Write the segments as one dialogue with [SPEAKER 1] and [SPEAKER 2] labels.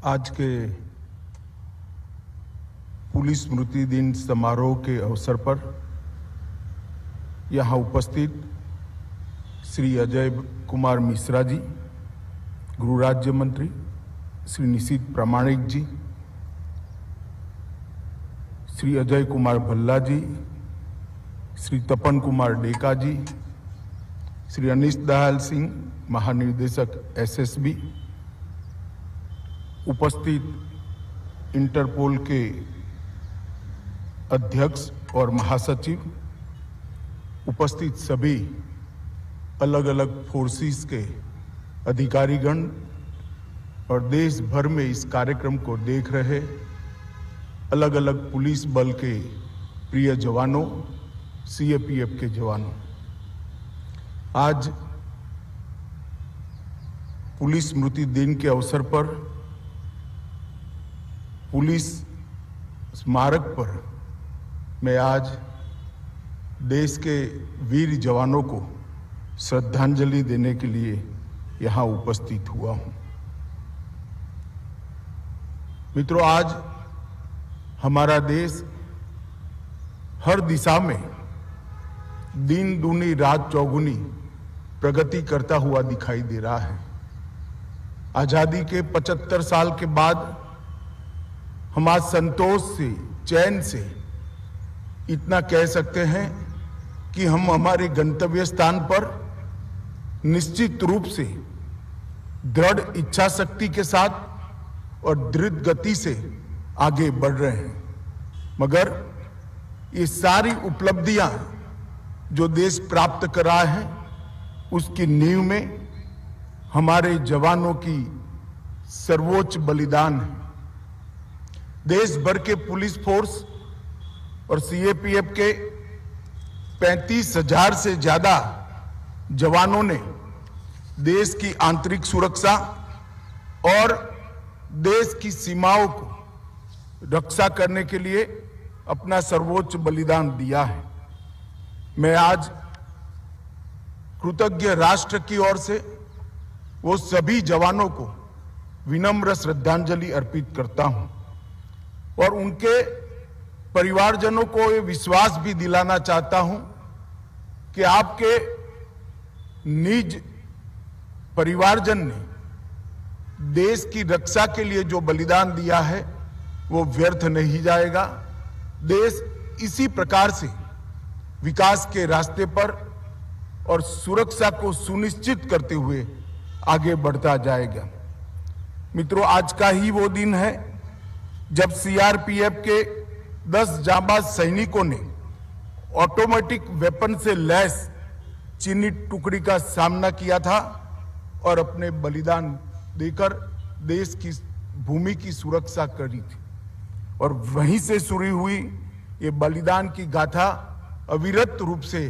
[SPEAKER 1] आज के पुलिस स्मृति दिन समारोह के अवसर पर यहाँ उपस्थित श्री अजय कुमार मिश्रा जी, गृह राज्य मंत्री, श्री निशित प्रामाणिक जी, श्री अजय कुमार भल्ला जी, श्री तपन कुमार डेका जी, श्री अनीश दयाल सिंह, महानिदेशक एसएसबी, उपस्थित इंटरपोल के अध्यक्ष और महासचिव, उपस्थित सभी अलग अलग फोर्सेस के अधिकारीगण और देश भर में इस कार्यक्रम को देख रहे अलग अलग पुलिस बल के प्रिय जवानों, सीएपीएफ के जवानों, आज पुलिस स्मृति दिन के अवसर पर पुलिस स्मारक पर मैं आज देश के वीर जवानों को श्रद्धांजलि देने के लिए यहाँ उपस्थित हुआ हूँ। मित्रों, आज हमारा देश हर दिशा में दिन दूनी रात चौगुनी प्रगति करता हुआ दिखाई दे रहा है। आजादी के 75 साल के बाद हम आज संतोष से, चैन से इतना कह सकते हैं कि हम हमारे गंतव्य स्थान पर निश्चित रूप से दृढ़ इच्छा शक्ति के साथ और दृढ़ गति से आगे बढ़ रहे हैं। मगर ये सारी उपलब्धियां जो देश प्राप्त कर रहा है, उसकी नींव में हमारे जवानों की सर्वोच्च बलिदान है। देश भर के पुलिस फोर्स और सीएपीएफ के 35,000 से ज्यादा जवानों ने देश की आंतरिक सुरक्षा और देश की सीमाओं को रक्षा करने के लिए अपना सर्वोच्च बलिदान दिया है। मैं आज कृतज्ञ राष्ट्र की ओर से वो सभी जवानों को विनम्र श्रद्धांजलि अर्पित करता हूं और उनके परिवारजनों को ये विश्वास भी दिलाना चाहता हूं कि आपके निज परिवारजन ने देश की रक्षा के लिए जो बलिदान दिया है वो व्यर्थ नहीं जाएगा। देश इसी प्रकार से विकास के रास्ते पर और सुरक्षा को सुनिश्चित करते हुए आगे बढ़ता जाएगा। मित्रों, आज का ही वो दिन है जब सीआरपीएफ के 10 जांबाज सैनिकों ने ऑटोमेटिक वेपन से लैस चीनी टुकड़ी का सामना किया था और अपने बलिदान देकर देश की भूमि की सुरक्षा करी थी। और वहीं से शुरू हुई ये बलिदान की गाथा अविरत रूप से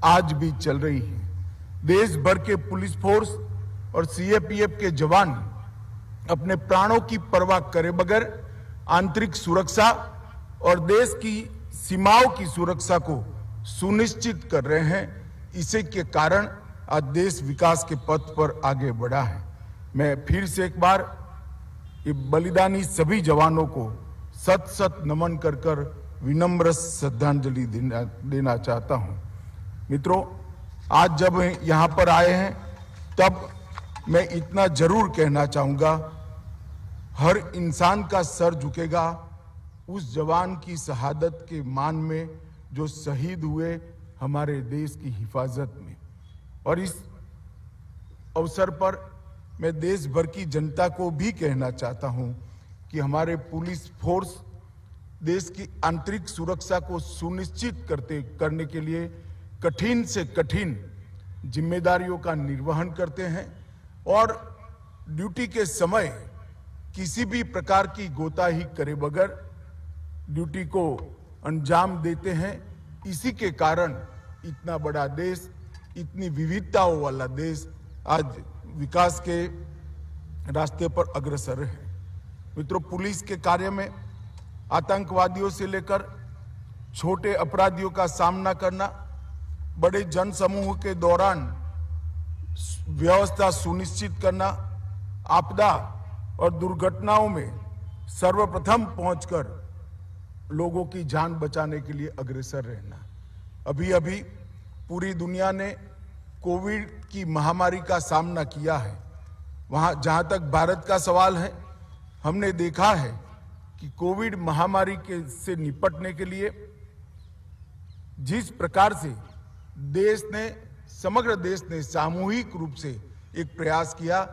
[SPEAKER 1] आज भी चल रही है। देश भर के पुलिस फोर्स और सीएपीएफ के जवान अपने प्राणों की परवाह करे बगैर आंतरिक सुरक्षा और देश की सीमाओं की सुरक्षा को सुनिश्चित कर रहे हैं। इसी के कारण आज देश विकास के पथ पर आगे बढ़ा है। मैं फिर से एक बार ये बलिदानी सभी जवानों को सत सत नमन कर विनम्र श्रद्धांजलि देना चाहता हूं। मित्रों, आज जब यहाँ पर आए हैं तब मैं इतना जरूर कहना चाहूंगा, हर इंसान का सर झुकेगा उस जवान की शहादत के मान में जो शहीद हुए हमारे देश की हिफाजत में। और इस अवसर पर मैं देश भर की जनता को भी कहना चाहता हूं कि हमारे पुलिस फोर्स देश की आंतरिक सुरक्षा को सुनिश्चित करने के लिए कठिन से कठिन जिम्मेदारियों का निर्वहन करते हैं और ड्यूटी के समय किसी भी प्रकार की गोताही करे बगैर ड्यूटी को अंजाम देते हैं। इसी के कारण इतना बड़ा देश, इतनी विविधताओं वाला देश आज विकास के रास्ते पर अग्रसर है। मित्रों, पुलिस के कार्य में आतंकवादियों से लेकर छोटे अपराधियों का सामना करना, बड़े जनसमूह के दौरान व्यवस्था सुनिश्चित करना, आपदा और दुर्घटनाओं में सर्वप्रथम पहुंचकर लोगों की जान बचाने के लिए अग्रसर रहना। अभी अभी पूरी दुनिया ने कोविड की महामारी का सामना किया है। वहां जहां तक भारत का सवाल है, हमने देखा है कि कोविड महामारी से निपटने के लिए जिस प्रकार से समग्र देश ने सामूहिक रूप से एक प्रयास किया,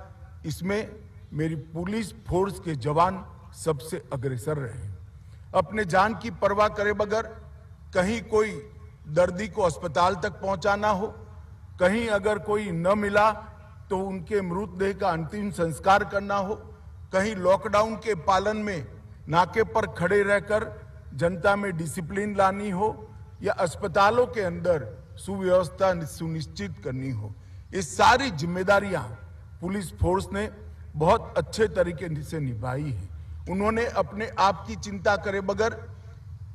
[SPEAKER 1] इसमें मेरी पुलिस फोर्स के जवान सबसे अग्रसर रहे। अपने जान की परवाह करे बगैर कहीं कोई दर्दी को अस्पताल तक पहुंचाना हो, कहीं अगर कोई न मिला तो उनके मृतदेह का अंतिम संस्कार करना हो, कहीं लॉकडाउन के पालन में नाके पर खड़े रहकर जनता में डिसिप्लिन लानी हो, या अस्पतालों के अंदर सुव्यवस्था सुनिश्चित करनी हो, ये सारी जिम्मेदारियां पुलिस फोर्स ने बहुत अच्छे तरीके से निभाई है। उन्होंने अपने आप की चिंता करे बगैर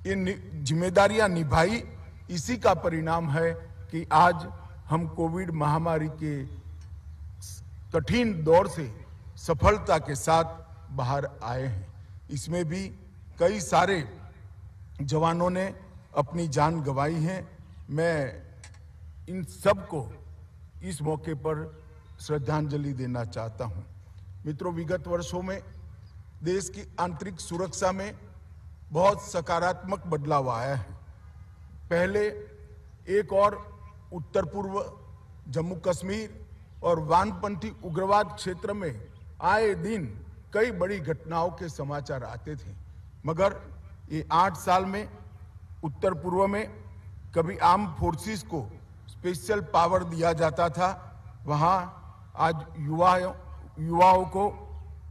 [SPEAKER 1] ये जिम्मेदारियां निभाई। इसी का परिणाम है कि आज हम कोविड महामारी के कठिन दौर से सफलता के साथ बाहर आए हैं। इसमें भी कई सारे जवानों ने अपनी जान गंवाई है। मैं इन सबको इस मौके पर श्रद्धांजलि देना चाहता हूं। मित्रों, विगत वर्षों में देश की आंतरिक सुरक्षा में बहुत सकारात्मक बदलाव आया है। पहले एक और उत्तर पूर्व जम्मू कश्मीर और वामपंथी उग्रवाद क्षेत्र में आए दिन कई बड़ी घटनाओं के समाचार आते थे, मगर ये 8 साल में उत्तर पूर्व में कभी आर्म फोर्सेस को स्पेशल पावर दिया जाता था, वहां आज युवाओं को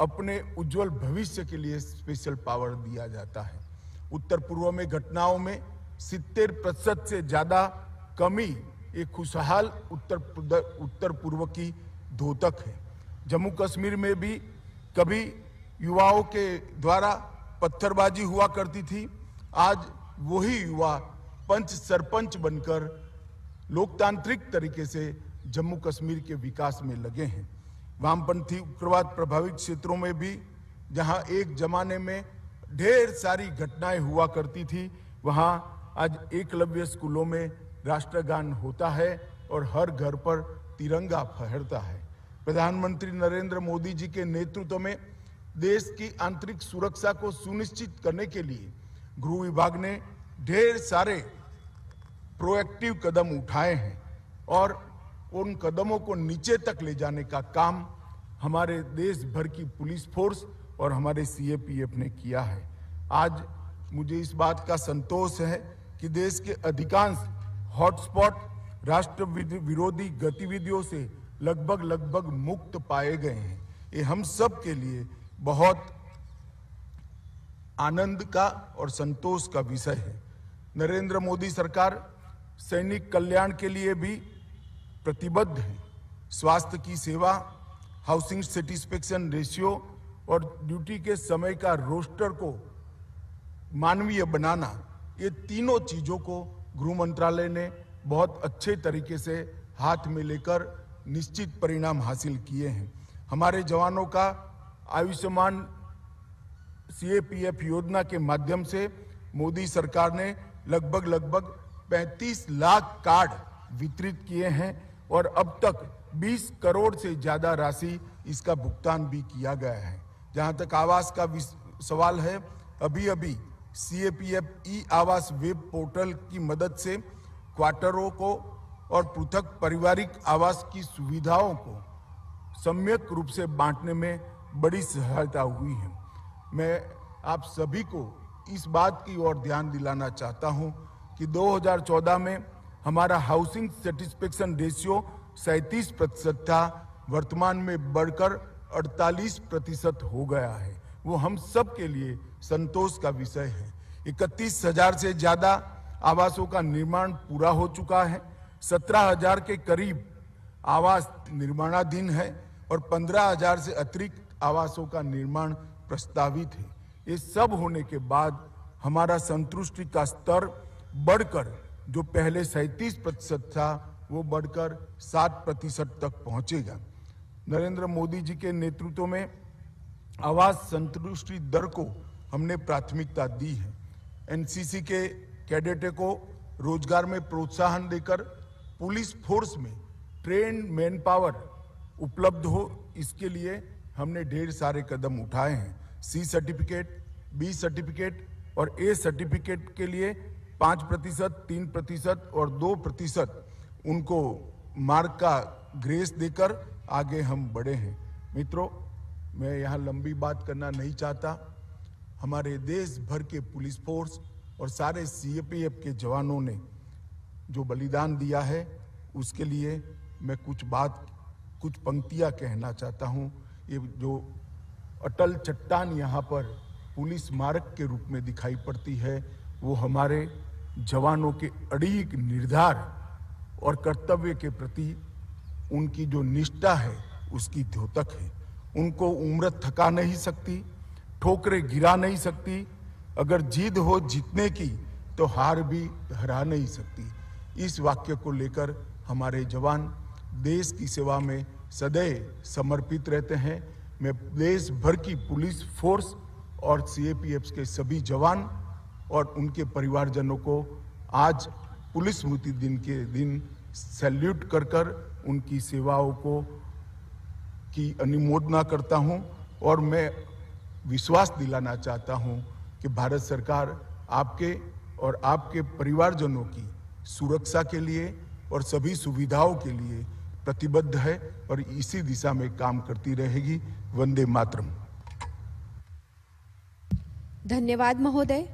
[SPEAKER 1] अपने उज्जवल भविष्य के लिए स्पेशल पावर दिया जाता है। उत्तर पूर्व में घटनाओं में 70% से ज्यादा कमी एक खुशहाल उत्तर पूर्व की द्योतक है। जम्मू कश्मीर में भी कभी युवाओं के द्वारा पत्थरबाजी हुआ करती थी, आज वही युवा पंच सरपंच बनकर लोकतांत्रिक तरीके से जम्मू कश्मीर के विकास में लगे हैं। वामपंथी उग्रवाद प्रभावित क्षेत्रों में भी जहां एक जमाने में ढेर सारी घटनाएं हुआ करती थी, वहां आज एकलव्य स्कूलों में राष्ट्रगान होता है और हर घर पर तिरंगा फहरता है। प्रधानमंत्री नरेंद्र मोदी जी के नेतृत्व में देश की आंतरिक सुरक्षा को सुनिश्चित करने के लिए गृह विभाग ने ढेर सारे प्रोएक्टिव कदम उठाए हैं और उन कदमों को नीचे तक ले जाने का काम हमारे देश भर की पुलिस फोर्स और हमारे सीएपीएफ ने किया है। आज मुझे इस बात का संतोष है कि देश के अधिकांश हॉटस्पॉट राष्ट्र विरोधी गतिविधियों से लगभग मुक्त पाए गए हैं। ये हम सब के लिए बहुत आनंद का और संतोष का विषय है। नरेंद्र मोदी सरकार सैनिक कल्याण के लिए भी प्रतिबद्ध है। स्वास्थ्य की सेवा, हाउसिंग सेटिस्फेक्शन रेशियो और ड्यूटी के समय का रोस्टर को मानवीय बनाना, ये तीनों चीजों को गृह मंत्रालय ने बहुत अच्छे तरीके से हाथ में लेकर निश्चित परिणाम हासिल किए हैं। हमारे जवानों का आयुष्मान सीएपीएफ योजना के माध्यम से मोदी सरकार ने लगभग 35 लाख कार्ड वितरित किए हैं और अब तक 20 करोड़ से ज्यादा राशि इसका भुगतान भी किया गया है। जहां तक आवास का सवाल है, अभी सीएपीएफ ई आवास वेब पोर्टल की मदद से क्वार्टरों को और पृथक पारिवारिक आवास की सुविधाओं को सम्यक रूप से बांटने में बड़ी सहायता हुई है। मैं आप सभी को इस बात की ओर ध्यान दिलाना चाहता हूं कि 2014 में हमारा हाउसिंग सेटिस्फेक्शन रेशियो 37% था, वर्तमान में बढ़कर 48% हो गया है। वो हम सब के लिए संतोष का विषय है। 31,000 से ज्यादा आवासों का निर्माण पूरा हो चुका है, 17,000 के करीब आवास निर्माणाधीन है और 15,000 से अतिरिक्त आवासों का निर्माण प्रस्तावित है। ये सब होने के बाद हमारा संतुष्टि का स्तर बढ़कर जो पहले 37% था वो बढ़कर 7% तक पहुंचेगा। नरेंद्र मोदी जी के नेतृत्व में आवास संतुष्टि दर को हमने प्राथमिकता दी है। एनसीसी के कैडेट को रोजगार में प्रोत्साहन देकर पुलिस फोर्स में ट्रेन मैन पावर उपलब्ध हो, इसके लिए हमने ढेर सारे कदम उठाए हैं। सी सर्टिफिकेट, बी सर्टिफिकेट और ए सर्टिफिकेट के लिए 5%, 3% और 2% उनको मार्क का ग्रेस देकर आगे हम बढ़े हैं। मित्रों, मैं यहाँ लंबी बात करना नहीं चाहता। हमारे देश भर के पुलिस फोर्स और सारे सीएपीएफ के जवानों ने जो बलिदान दिया है, उसके लिए मैं कुछ पंक्तियाँ कहना चाहता हूँ। ये जो अटल चट्टान यहाँ पर पुलिस स्मारक के रूप में दिखाई पड़ती है, वो हमारे जवानों के अड़िग निर्धार और कर्तव्य के प्रति उनकी जो निष्ठा है, उसकी द्योतक है। उनको उम्र थका नहीं सकती, ठोकरें गिरा नहीं सकती। अगर जिद हो जीतने की तो हार भी हरा नहीं सकती। इस वाक्य को लेकर हमारे जवान देश की सेवा में सदैव समर्पित रहते हैं। मैं देश भर की पुलिस फोर्स और सीएपीएफ के सभी जवान और उनके परिवारजनों को आज पुलिस स्मृति दिन के दिन सैल्यूट कर उनकी सेवाओं की अनुमोदना करता हूं और मैं विश्वास दिलाना चाहता हूं कि भारत सरकार आपके और आपके परिवारजनों की सुरक्षा के लिए और सभी सुविधाओं के लिए प्रतिबद्ध है और इसी दिशा में काम करती रहेगी। वंदे मातरम।
[SPEAKER 2] धन्यवाद महोदय।